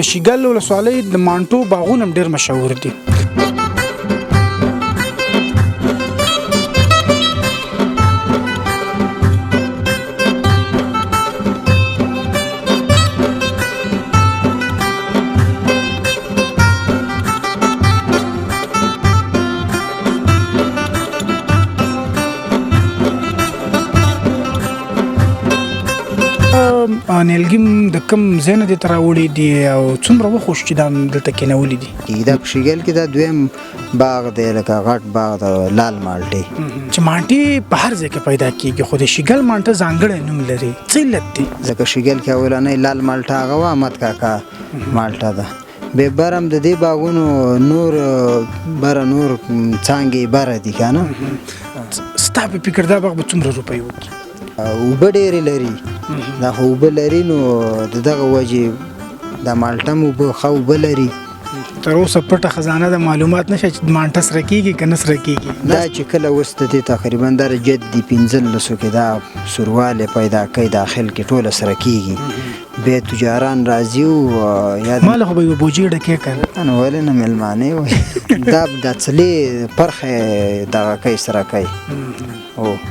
شیګل ولسوالۍ د مانټو باغونه هم ډېر مشهور دي. نیلګیم د کم ځای نه دې ته راوړي دي او څومره وخت وشو چې دا دلته کېنولي دي؟ دا په شیګل کې دا دویم باغ دی، لکه غټ باغ د لال مالټې. چې مالټې په هر ځای کې پیدا کېږي، خو د شیګل مالټه ځانګړی نوم لري، څه علت دی؟ ځکه شیګل کې اولنۍ لال مالټه هغه وه، احمد کاکا مالټه ده. بې برم د دې باغونو نور نور څانګې بره دي که نه. ستا په فکر دا باغ به څومره روپۍ وکړي؟ اوبه ډېرې لري، دا خو اوبه لري نو د دغه وجې دا مالټه هم اوبه ښه اوبه لري. تر اوسه پټه خزانه د معلومات نشته چې مالټه سره کېږي که نه سره کېږي. دا چې کله اوس د دې تقریبا دا جد دي 1500 کې دا سوروالی پیدا کوي، داخل کې ټوله سره کېږي، بیا تجاران راځي او ما له خو به یوه بوجۍ ډکې کړ نو ولې نه مېلمانې وایي دا څلې پرخې دغه کوي سره کوي.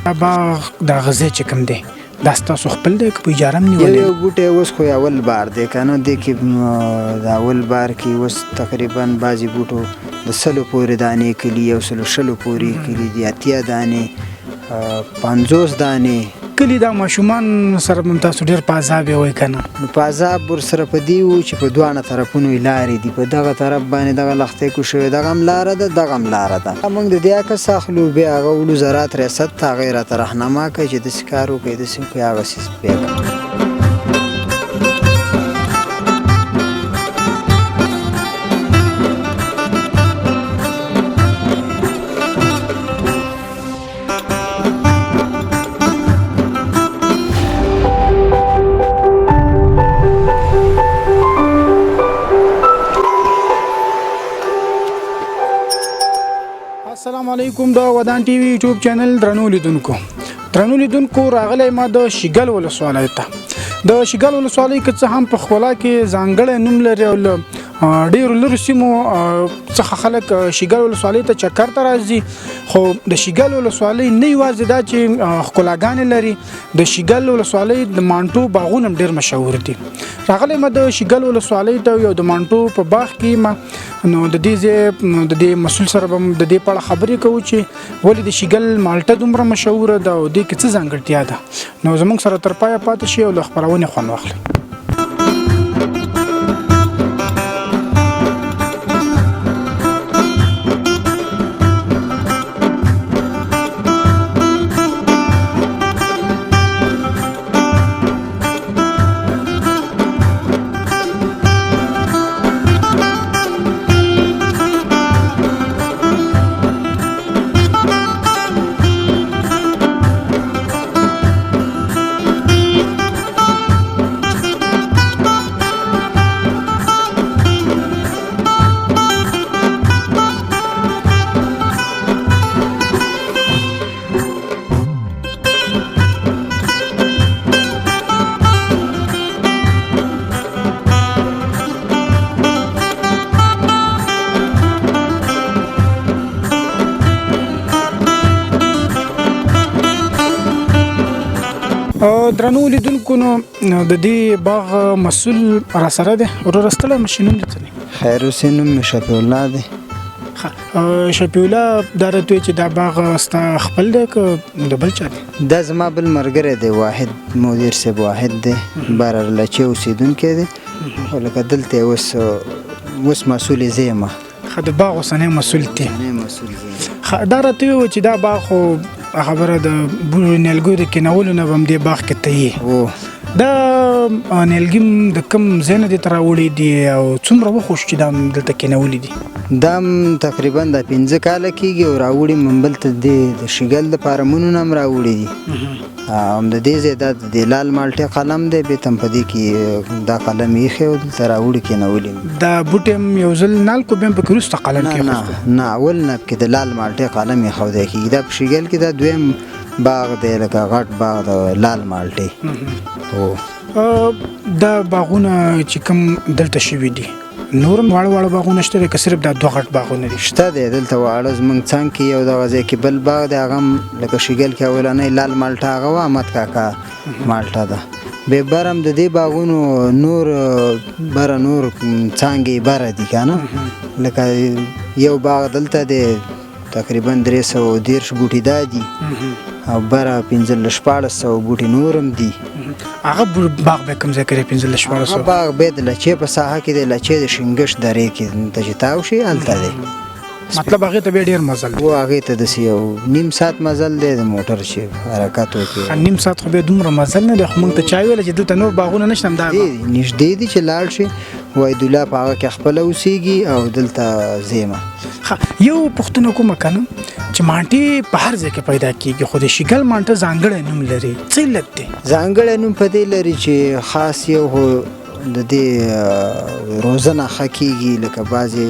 دا باغ دا غذا چې کوم دی دا ستاسو خپل دی که په اجاره هم نیولی؟ یو بوټی اوس خو اول بار دی که نه، دې کې د اول بار کې اوس تقریبا بعضې بوټو د 100 پورې دانې کلي، یو 100 پورې کلي دي، 80 دانې، 50 دانې. کلي دا ماشومان سره هم تاسو ډېر په عذاب یې وایي که نه؟ نو په عذاب ورسره په دې و چې په دواړه طرفونو یې لارې دي، په دغه طرف باندې دغه لښتۍ کو شوې، دغه هم لاره ده، دغه هم لاره ده. موږ د دې عکس اخلو، بیا هغه ولو زراعت ریاست ته هغه یې راته رهنما کوي چې داسې کار وکړئ، داسې وکړئ، هغسې بیا کوي. السلام علیکم، دا ودان ټي وي یوټیوب چینل درنو لیدونکو راغلی ما د شیګل ولسوالۍ ته. د شیګل ولسوالۍ که څه هم په ښکلا کې ځانګړی نوم لري او له ډېرو لرو سیمو څخه خلک شیګل ولسوالۍ ته چکر ته راځي، خو د شیګل ولسوالۍ نه یوازې دا چې ښکلاګانې لري، د شیګل ولسوالۍ د مانټو باغونه هم ډېر مشهور دي. راغلی ما د شیګل ولسوالۍ ته یو د مانټو په باغ کې ما نو د دې ځای د دې مسؤل سره به د دې په اړه خبرې کوو چې ولې د شیګل مالټه دومره مشهوره ده او دې کې څه ځانګړتیا ده. نو زموږ سره تر پایه پاتې شي او له خپرونې خوند واخلئ. درنو لیدونکو، نو د دې باغ مسؤل را سره دی. وروره ستړی مشي، نوم دې څه دی؟ خیر حسین، نوم مې شفیع الله دی. شفیع الله، دا راته وایي چې دا باغ ستا خپل دی که د بل چا دی؟ دا زما بل ملګری دی، واحد مدیر صاحب واحد دی، بارلچې اوسېدونکی دی، او لکه دلته اوس مسؤل یې زه یم. د باغ اوسنی مسؤل دی. دا راته وایي چې دا باغ خو خبره د نیلګیو د کېنولو نه به هم دې باغ کې ته یې. دا نیلګیم د کم ځای نه دې ته راوړي دي او څومره وخت وشو چې دا دلته کېنولي دي؟ دا تقریبا د 15 کاله کېږي او راوړي من بل ته د شیګل د فارمونو نه هم راوړي دي. هم د دې ځای دا د لال مالټې قلم دی، بیا ته هم په دې کې دا قلم ایښی او دلته راوړي کېنولي. دا بوټی هم یو ځل نال کو بیا هم پکې وروسته قلم کېښودی؟ نه، اول نه پکې د لال مالټې قلم ایښودی کېږي. دا په شیګل کې دا دویم باغ دی، لکه غټ باغ د لال مالټې. دا باغونه چې کوم دلته شوي دي نورم واړه باغونه شته که صرف دا دوه غټ باغونه دي؟ شته دی دلته واړه زموږ څنګ کې یو دغه ځای کې بل باغ دی هغه هم لکه شیګل کې اولنی لال مالټه هغه وه احمد کاکا مالټه ده بې بر هم د دې باغونو نور بره نور څانګې بره دي که نه لکه یو باغ دلته دی تقریبا 313 بوټي دا دي او بره 15-14 بوټي نور هم دي هغه باغ به کوم ځای کې دی 15-1400؟ هغه باغ به د لچې په ساحه کې دی لچې د شینګش درې کې ته چې تاو شي هلته دی مطلب هغې ته بیا ډېر مزل دی و هغې ته داسې یو نیم ساعت مزل دی د موټر چې حرکت وکړي نیم ساعت خو بیا دومره مزل نه دی خو موږ ته چا ویله چې دلته نور باغونه نشته همدا نږدې دي چې لاړ شي وحیدالله په هغه کې خپله اوسېږي او دلته زیمه یو پوښتنه کومه که نه چې مانټې په هر ځای کې پیدا کېږي خو د شیګل مانټه ځانګړی نوم لري څه علت دی؟ ځانګړی نوم په دې لري چې خاص یو د دې روزنه ښه کېږي لکه بعضې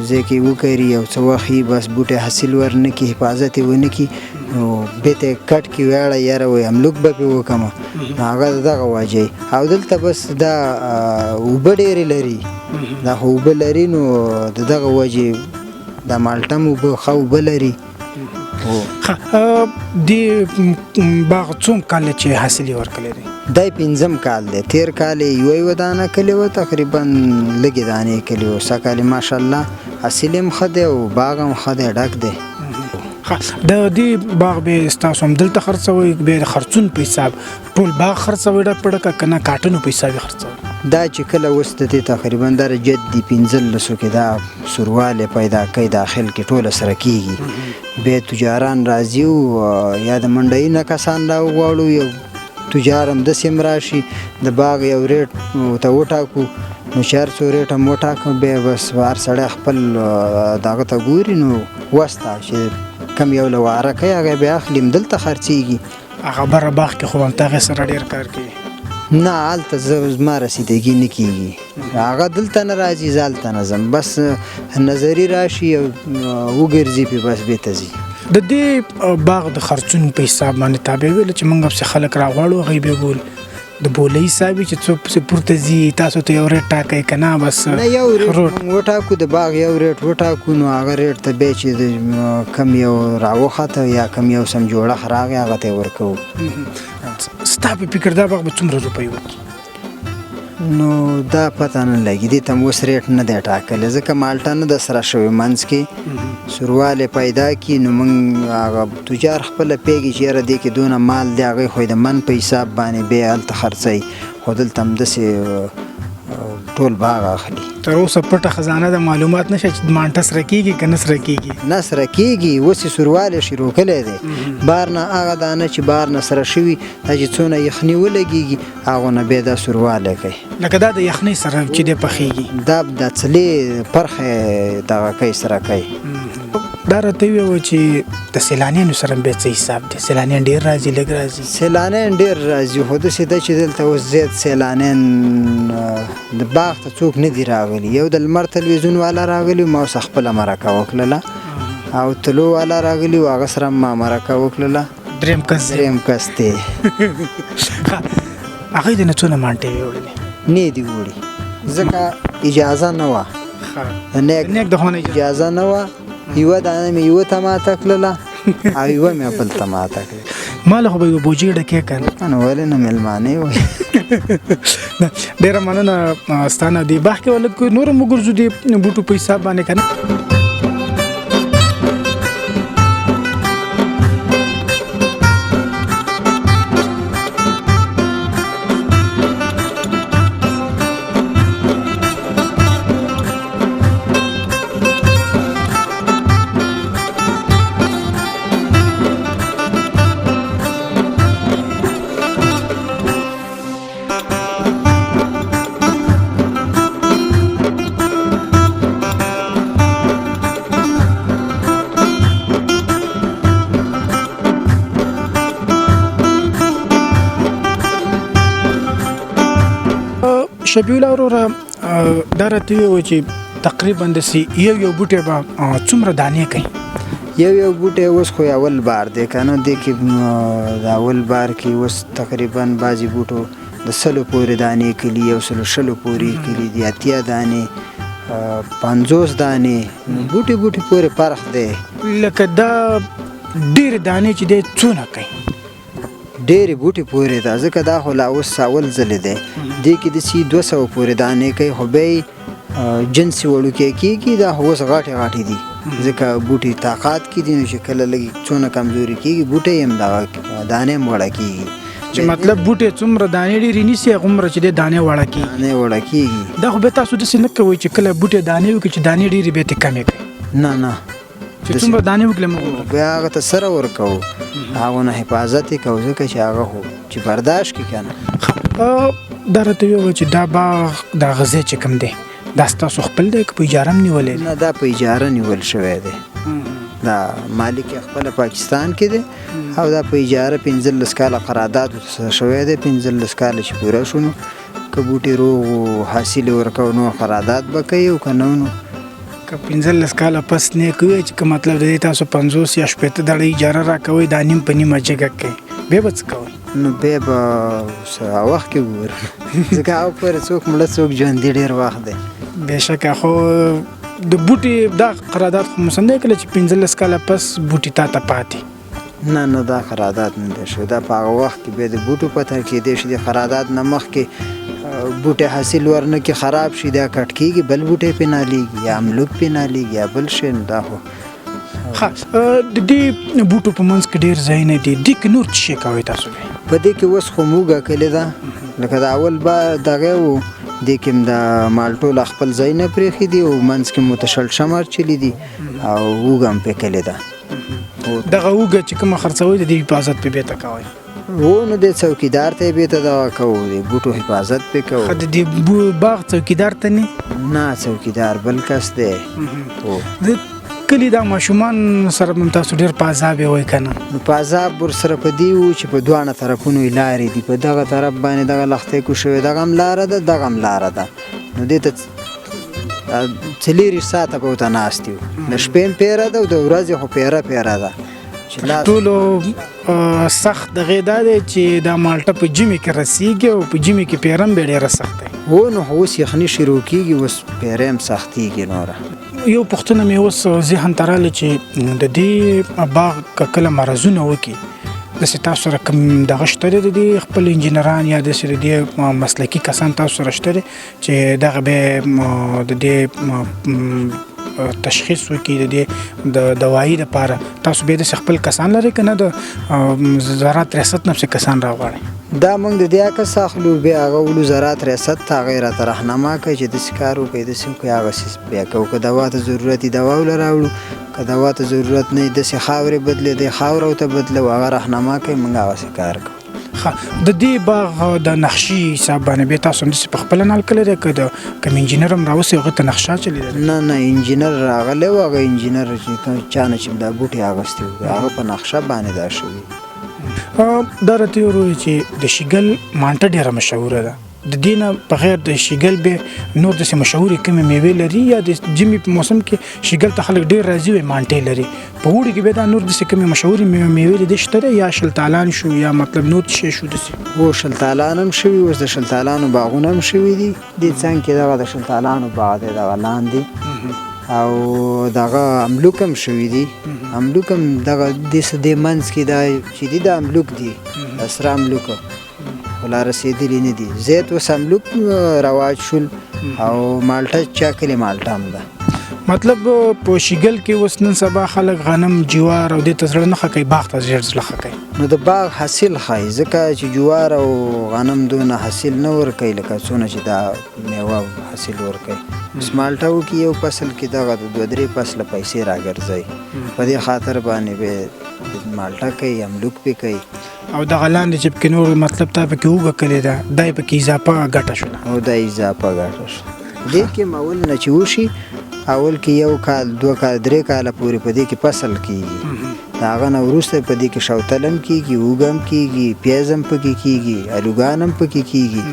ځای کې وکري یو څه وخت بس بوټی حاصل ورنه کړي حفاظت یې ونه کړي نو بېرته یې کټ کړي ویاړه یاره وایي املوک به پرې وکړمه نو هغه د دغه وجه او دلته بس دا اوبه ډېرې لري دا خو اوبه لري نو د دغه وجې دا مالټه هم اوبه ښه اوبه لري دې باغ څوم کال چې حاصل یې ورکړی دی؟ دی 5م کال دی تېر کال یې یوه دانه کلې وه تقریبا لږې دانې کلې وه سږ کال یې ماشاءالله حاصل هم ښه دی او باغ هم ښه دی ډک دی د دې باغ به ستاسو هم دلته خرڅوئ بیا د خرڅون په حساب ټول باغ خرڅوئ ډک په ډکه که نه کاټنو په حساب یې خرڅوئ؟ دا چې کله اوس د دې تقریبا دا جد دي 15 کې دا سوروالی پیدا کوي داخل کې ټوله سره کېږي بیا تجاران راځي او یا د منډۍ نه کسان راوغواړو یو تجار هم داسې هم راشي د باغ یو ریټ ته وټاکو نو چې هر څو ریټ هم وټاکو بیا بس هر سړی خپل دغه ته ګوري نو وسته چې کم یو له واره کوي هغه بیا اخلي هم دلته خرڅېږي هغه بره باغ کې خو همته هغې سره ډېر کار کوي نه هلته زما رسیدګي نه کېږي هغه دلته نه راځي زه هلته نه ځم بس نظري راشي او وګرځي پې بس بېرته ځي د دې باغ د خرڅون په حساب باندې تابع ویله چې موږ پسې خلک راغواړو هغوی بیا ګوري د بولۍ حساب چې څوک پسې پورته ځي تاسو ته یو ریټ ټاکئ که نه بس نه یو ریټ موږ وټاکو د باغ یو ریټ وټاکو نو هغه ریټ ته بیا چې کم یو راوخته یا کم یو سم جوړښت راغی هغه ته یې ورکوو ستا په فکر دا باغ به څومره روپۍ وکړي؟ نو دا پته نه لګي دې ته هم اوس ریټ نه دی ټاکلی ځکه مالټه نه ده سره شوې منځ کې سوروالی پیدا کړي نو موږ هغه تجار خپله پوهېږي چې یاره دې کې دونه مال دی هغوی خو یې د من په حساب باندې بیا هلته خرڅوي خو دلته هم داسې ټول باغ اخلي تر اوسه پټه خزانه د معلومات نشته چې مانټه سره کېږي که نه سره کېږي؟ نه سره کېږي اوس یې سوروالی شروع کلی دی بار نه هغه دانه چې بار نه سره شوي دا چې څونه یخني ولګېږي هغو نه بیا دا سوروالی کوي لکه دا د یخنۍ سره چې دی پخېږي دا د څلې پرخې دغه کوي سره کوي دا راته ویوه چې د سیلانیانو سره بیا څه حساب دی؟ سیلانیان ډېر راځي لږ راځي؟ سیلانیان ډېر راځي خو داسې ده چې دلته اوس زیات سیلانیان د باغ ته څوک نه دي راغلي یو د لمر تلویزیون والا راغلي ما اوس خپله مرکه وکړله او تلو والا راغلي و هغه سره ما مرکه وکړله درېیم کس دی هغوی د نه څونه مانټې ویوړلې؟ نه دي وړي ځکه اجازه نه وه نیک د خونه اجازه نه وه یوه دانه مې یوه ته ماته کړله او یوه مې بل ته ماته کړله ما له خو به یوه بوجۍ ډکې که نو ولې نه مېلمانې وایي ډېره مننه ستا نه دې باغ کې به لږ نور هم وګرځو دې بوټو په حساب باندې که نه شفیع الله وروره دا راته ووایه چې تقریبا داسې یو بوټی به څومره دانې کوي؟ یو بوټی اوس خو اول بار دی که نه دې کې د اول بار کې اوس تقریبا بعضې بوټو د 100 پورې دانې کلي یو 100 پورې کلي دي 80 دانې 50 دانې بوټي بوټي پورې فرق دی. لکه دا ډېر دانې چې دی څونه کوي؟ ډېرې بوټي پورې ده ځکه دا خو لا اوس اول ځلې دی دې کې داسې 200 پورې دانې کوي خو بیا یې جنسي وړوکی کېږي دا خو اوس غاټې غاټې دي ځکه بوټي طاقت کې دي نو چې کله لږ څونه کمزوري کېږي بوټی هم دغه دانې هم وړه کېږي چې مطلب بوټي څومره دانې ډېرې نیسي هغومره چې دی دانې وړه کېږي. دانې وړه کېږي. دا خو بیا تاسو داسې نه کوئ چې کله بوټي دانې وکړي چې دانې ډېرې بیا ترې کمې کړي؟ نه نه چې څومره دانې وکړي موږ بیا هغه ته سره ورکوو هغه نه حفاظت یې کوو ځکه چې هغه خو چې برداشت کړي که نه. دا راته ووایه چې دا باغ دا غذا چې کوم دی دا ستاسو خپل دی که په اجاره هم نیولی دی؟ نه دا په اجاره نیول شوی دی. دا مالک یې خپله پاکستان کې دی او دا په اجاره 15 کاله قرارداد ورسره شوی دی. 15 کاله چې پوره شو نو که بوټي روغ و حاصل یې ورکوو نو قرارداد به کوي او که نه نو که 15 کاله پس نه کوي چې که مطلب د دې تاسو 50 یا 80 دړۍ اجاره راکوئ دا نیم په نیمه جګه کوي بیا به څه کوئ؟ نو بیا به وخت کې وګورو ځکه هغه پورې څوک مړه څوک ژوندي ډېر وخت دی. بېشکه خو د بوټي دا قرارداد خو مسندی کله چې 15 کاله پس بوټي تا ته پاتې؟ نه نه دا قرارداد نه دی شوی دا په هغه وخت کې بیا د بوټو پته کېدی شي د قرارداد نه مخکې بوټي حاصل ورنه کې خراب شي دا کټ کېږي بل بوټی پې نالیږي یا املوک پې نالیږي یا بل شی دا خو د دې بوټو په منځ کې ډېر ځایونه دي دې کې نور څه شی کوئ تاسو بیا؟ په دې کې اوس خو موږ کلې ده لکه د اول به دغه و دې کې هم د مالټو لا خپل ځای نه پرېښي دي او منځ کې متشل شمر چلی دي او اوږه هم پې کلې ده. دغه اوږه چې کومه خرڅوئ د دې حفاظت پې بېرته کوئ؟ و نو د څوکیدار ته یې بېرته دغه کوو د بوټو حفاظت پې کوو. د دې باغ څوکیدار ته نه؟ نه څوکیدار بل کس دی. د کلي دا ماشومان سره هم تاسو ډېر په عذاب یې وایي که نه؟ نو په عذاب ورسره په دې وو چې په دواړه طرفونو یې لارې دي په دغه طرف باندې دغه لښتی کو شوی دغه هم لاره ده دغه هم لاره ده نو دې ته 40 ساعته به ورته ناست یو د شپې هم پیره ده او د ورځې خو پیره ده. ټولو سخت دغې دا دی چې دا مالټه په ژمي کې رسیږي او په ژمي کې پیره هم بیا ډېره سخت دی. هو نو اوس یخني شروع کېږي اوس پیره هم سختېږي نوره. یو پوښتنه مې اوس ذهن ته راغله چې د دې باغ که کله مرضونه وکړي داسې تاسو سره کوم دغه شته دی د دې خپل انجینران یا داسې د دې مسلکي کسان تاسو سره شته دی چې دغه بیا د دې تشخیص وکړي د دې د دوایي دپاره تاسو بیا داسې خپل کسان لرئ که نه د زراعت ریاست نه پسې کسان راغواړئ؟ دا موږ د دې عکس اخلو بیا هغه ولو زراعت ریاست ته هغه یې راته رهنما کوي چې داسې کار وکړئ داسې وکړئ هغسې بیا کوو که دوا ته ضرورت وي دوا له راوړو که دوا ته ضرورت نه وي داسې خاورې بدلېدی خاوره ورته بدلو هغه رهنما کوي موږ هغسې کار کوو. د دې باغ د نقشې حساب باندې بیا تاسو هم داسې په خپله نال کلی دی که د کوم انجینر هم راوسئ هغه ته نقشه چلی ده؟ نه نه انجینر راغلی و هغه انجینر چې چا نه چې دا بوټي اخیستی و هغه په نقشه باندې دا شوي. دا راته یې ورویل چې د شیګل مالټه ډېره مشهوره ده د دې نه بغیر د شیګل بیا نور داسې مشهورې کومې میوې لري یا د ژمي په موسم کې شیګل ته خلک ډېر راځي وایي مالټې لري په اوړي کې بیا دا نور داسې کومې مشهورې میوې د دې شته دی یا شلتالان شو یا مطلب نور څه شی شو داسې؟ هو شلتالان هم شوي اوس د شلتالانو باغونه هم شوي دي دې څنګ کې دغه د شلتالانو باغ دی دغه لاندې او دغه املوک هم شوي دي املوک هم دغه دې منځ کې دا چې دي د املوک دي د سره املوک خو لا رسېدلي نه دي زیات اوس املوک رواج شول او مالټه چا کلي مالټه هم ده. مطلب په شیګل کې اوس نن سبا خلک غنم جوار او دې ته زړه نه ښه کوي باغ ته ډېر زړه ښه کوي نو د باغ حاصل ښایي ځکه چې جوار او غنم دونه حاصل نه ورکوي لکه څونه چې دا میوه حاصل ورکوي. اوس مالټه وکړي یو فصل کې دغه د 2-3 فصله پیسې راګرځوي په دې خاطر باندې به مالټه کوي املوک پې کوي او دغه لاندې چې پکې نور مطلب تا پکې اوږه کلې ده دا یې پکې اضافه ګټه شوله او دا اضافه ګټه شوه. دې کې اول نه چې وشي اول کې 1 کال 2 کال 3 کاله پورې په دې کې فصل کېږي د هغه نه وروسته په دې کې شوتل هم کېږي اوږه هم کېږي پیاز هم پکې کېږي الوګان هم پکې کېږي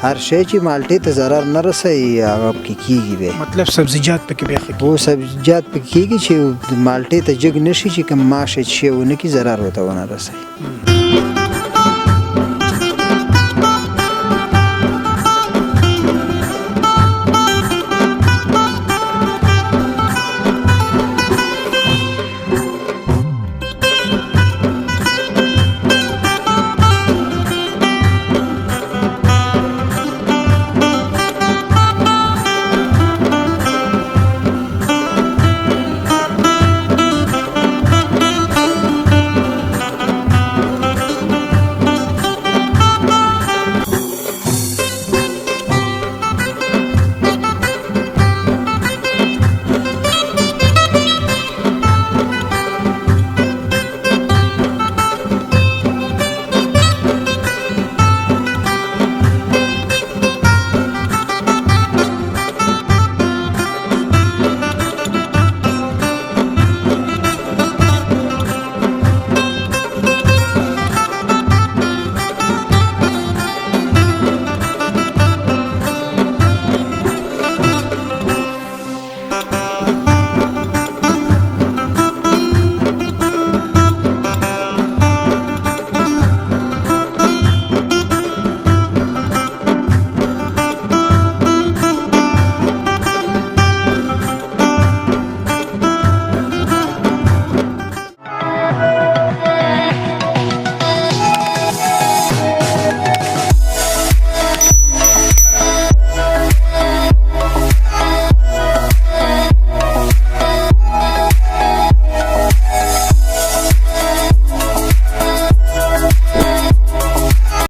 هر شی چې مالټې ته ضرر نه رسوي هغه پکې کېږي بیا مطلب سبزیجات پکې بیا ښه کېږي هو سبزیجات پکې کېږي چې مالټې ته جګ نه شي چې کوم ماشه چې شی ونه کړي ضرر ورته ونه رسوي.